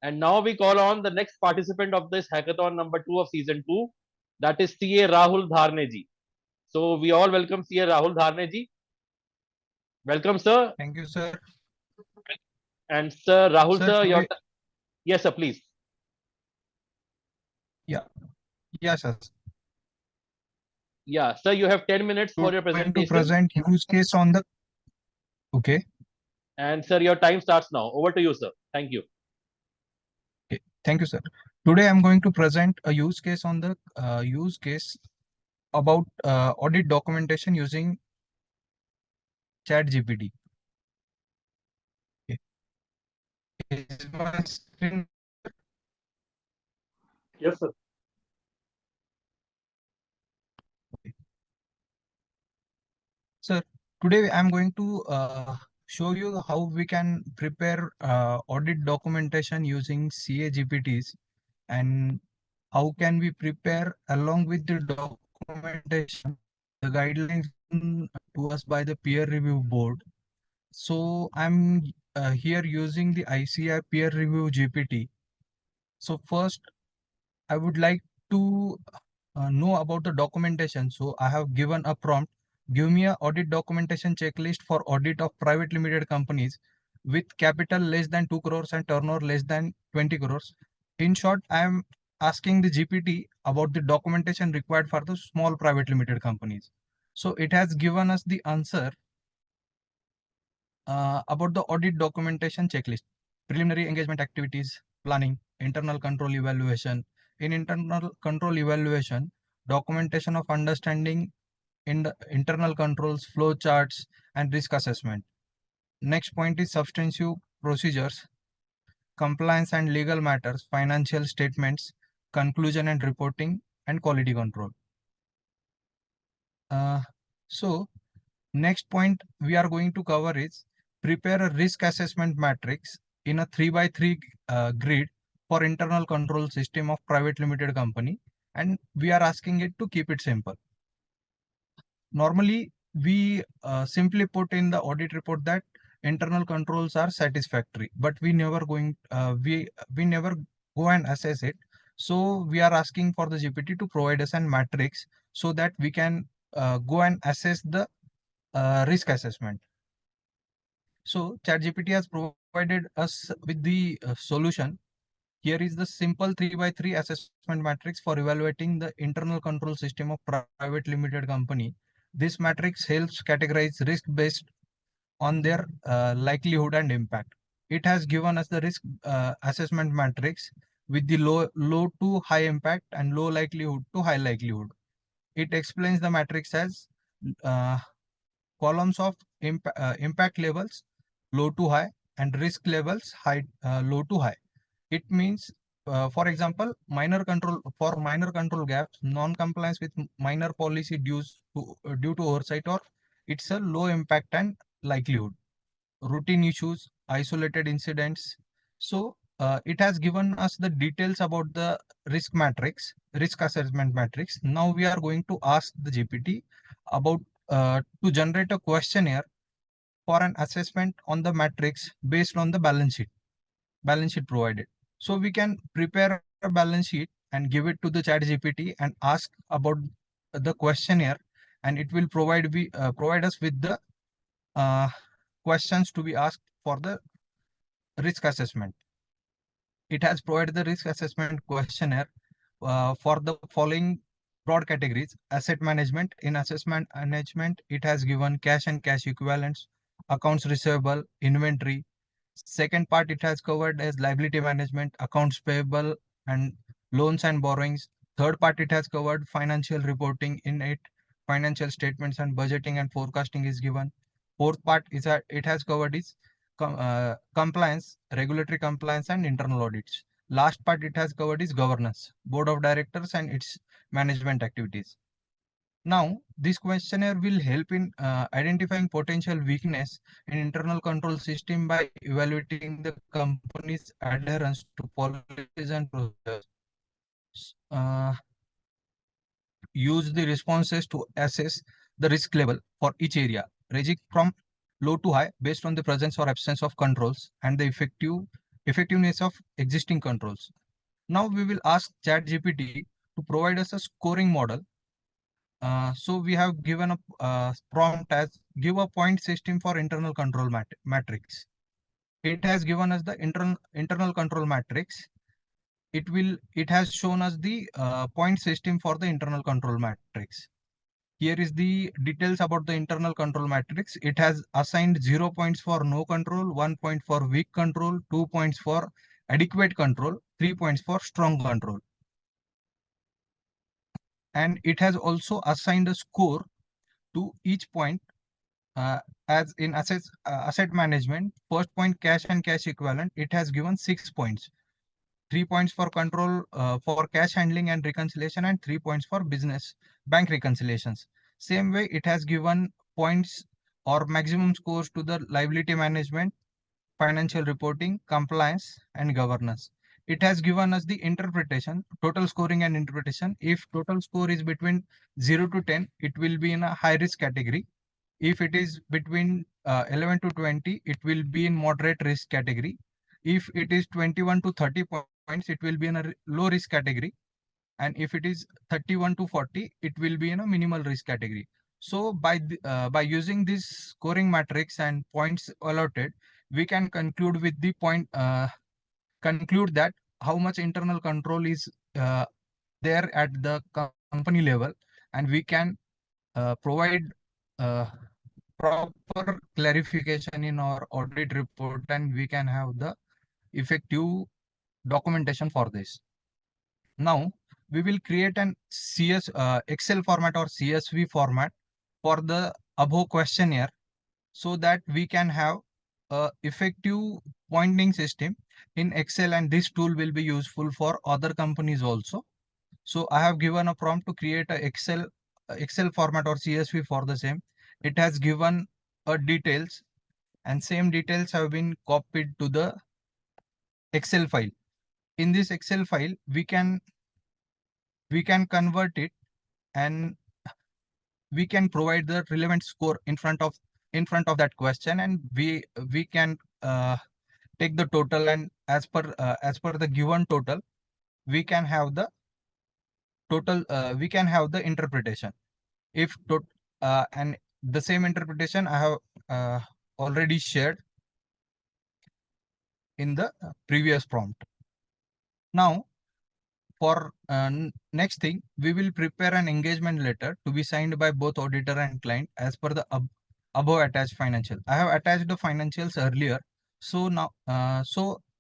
And now we call on the next participant of this hackathon number 2 of season 2, that is CA Rahul Dharne ji. So we all welcome CA Rahul Dharne ji. Welcome, sir. Thank you, sir. And sir Rahul, Sir, sir, today, yes, sir, please. yeah, yes, sir. Yeah, sir, you have 10 minutes for your Going to presentation. present use case on the, okay. And sir, your time starts now. Over to you, sir. Thank you. Okay. Thank you, sir. Today, I'm going to present a use case on the use case about audit documentation using ChatGPT. Okay. Is my screen? Yes, sir. Okay. Sir, today I'm going to show you how we can prepare audit documentation using CA GPTs, and how can we prepare along with the documentation the guidelines given to us by the peer review board. So I'm here using the ICI peer review GPT. So first I would like to know about the documentation. So I have given a prompt: give me a audit documentation checklist for audit of private limited companies with capital less than 2 crores and turnover less than 20 crores. In short, I am asking the GPT about the documentation required for the small private limited companies. So it has given us the answer about the audit documentation checklist: preliminary engagement activities, planning, internal control evaluation. In internal control evaluation, documentation of understanding in the internal controls, flow charts, and risk assessment. Next point is substantive procedures, compliance and legal matters, financial statements, conclusion and reporting, and quality control. Uh, so next point we are going to cover is prepare a risk assessment matrix in a 3 by 3 grid for internal control system of private limited company, and we are asking it to keep it simple. Normally, we simply put in the audit report that internal controls are satisfactory, but we never go and assess it. So we are asking for the GPT to provide us a matrix so that we can go and assess the risk assessment. So ChatGPT has provided us with the solution. Here is the simple 3 by 3 assessment matrix for evaluating the internal control system of private limited company. This matrix helps categorize risk based on their likelihood and impact. It has given us the risk assessment matrix with the low to high impact and low likelihood to high likelihood. It explains the matrix as uh, columns of impact levels low to high and risk levels low to high. It means, for example, minor control gaps, non-compliance with minor policy due to oversight, or it's a low impact and likelihood. Routine issues, isolated incidents. So it has given us the details about the risk assessment matrix. Now we are going to ask the GPT about to generate a questionnaire for an assessment on the matrix based on the balance sheet provided. So we can prepare a balance sheet and give it to the chat GPT and ask about the questionnaire, and it will provide us with the uh, questions to be asked for the risk assessment. It has provided the risk assessment questionnaire for the following broad categories: asset management. In assessment management, it has given cash and cash equivalents, accounts receivable, inventory. Second part, it has covered as liability management, accounts payable, and loans and borrowings. Third part, it has covered financial reporting. In it, financial statements and budgeting and forecasting is given. Fourth part is that it has covered is compliance, regulatory compliance, and internal audits. Last part it has covered is governance, board of directors, and its management activities. Now, this questionnaire will help in identifying potential weakness in internal control system by evaluating the company's adherence to policies and procedures. Uh, Use the responses to assess the risk level for each area, ranging from low to high based on the presence or absence of controls and the effective effectiveness of existing controls. Now we will ask ChatGPT to provide us a scoring model. So we have given a prompt as give a point system for internal control matrix. It has given us the internal control matrix. It has shown us the point system for the internal control matrix. Here is the details about the internal control matrix. It has assigned 0 points for no control, 1 point for weak control, 2 points for adequate control, 3 points for strong control. And it has also assigned a score to each point as in asset management. First point, cash and cash equivalent, it has given 6 points. 3 points for control for cash handling and reconciliation, and 3 points for business bank reconciliations. Same way, it has given points or maximum scores to the liability management, financial reporting, compliance, and governance. It has given us the interpretation, total scoring and interpretation. If total score is between 0 to 10, it will be in a high risk category. If it is between 11 to 20, it will be in moderate risk category. If it is 21 to 30 points, it will be in a low risk category. And if it is 31 to 40, it will be in a minimal risk category. So by using this scoring matrix and points allotted, we can conclude with the conclude that how much internal control is there at the company level, and we can provide proper clarification in our audit report, and we can have the effective documentation for this. Now we will create an Excel format or CSV format for the above questionnaire, so that we can have a effective pointing system in Excel, and this tool will be useful for other companies also. So I have given a prompt to create a Excel format or CSV for the same. It has given a details, and same details have been copied to the Excel file. In this Excel file, we can convert it, and we can provide the relevant score in front of that question, and we can take the total, and as per the given total, we can have the interpretation. If and the same interpretation I have already shared in the previous prompt. Now for next thing, we will prepare an engagement letter to be signed by both auditor and client as per the above attached financial. I have attached the financials earlier. So now,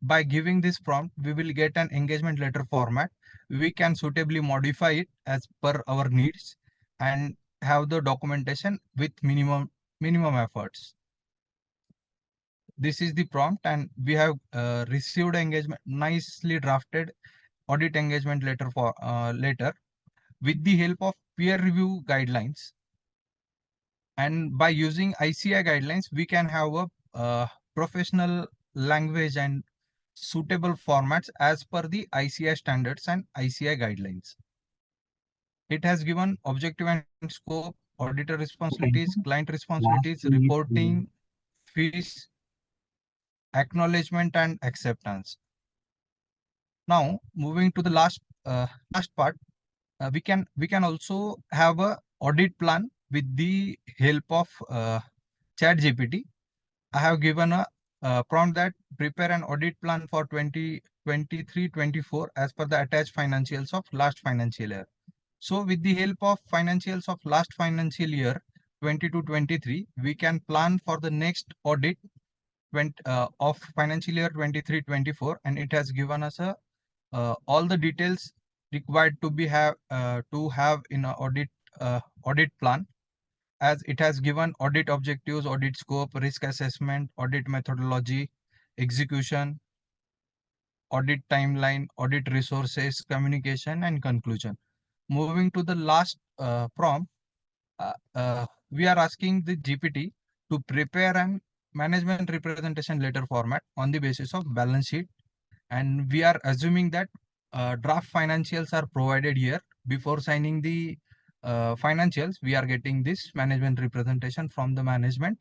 by giving this prompt, we will get an engagement letter format. We can suitably modify it as per our needs and have the documentation with minimum efforts. This is the prompt, and we have received engagement nicely drafted audit engagement letter for later with the help of peer review guidelines. And by using ICI guidelines, we can have a professional language and suitable formats as per the ICI standards and ICI guidelines. It has given objective and scope, auditor responsibilities, client responsibilities, reporting, fees, acknowledgement, and acceptance. Now moving to the last part, we can also have a audit plan with the help of ChatGPT. I have given a prompt that prepare an audit plan for 2023-24 as per the attached financials of last financial year. So with the help of financials of last financial year 22-23, we can plan for the next audit of financial year 23-24, and it has given us all the details required to have in an audit plan, as it has given audit objectives, audit scope, risk assessment, audit methodology, execution, audit timeline, audit resources, communication, and conclusion. Moving to the last prompt, we are asking the GPT to prepare an management representation letter format on the basis of balance sheet, and we are assuming that draft financials are provided here. Before signing the financials, we are getting this management representation from the management.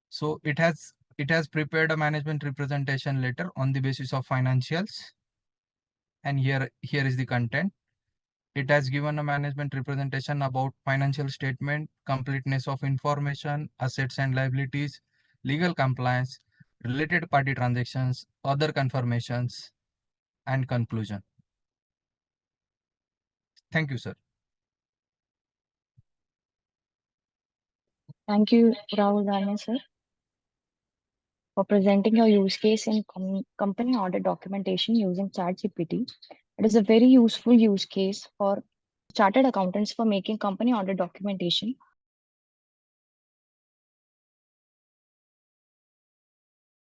So it has it has prepared a management representation letter on the basis of financials. And here is the content. It has given a management representation about financial statement, completeness of information, assets and liabilities, legal compliance, related party transactions, other confirmations, and conclusion. Thank you, sir. Thank you, Rahul Dharne, sir, for presenting your use case in company audit documentation using ChatGPT. It is a very useful use case for chartered accountants for making company audit documentation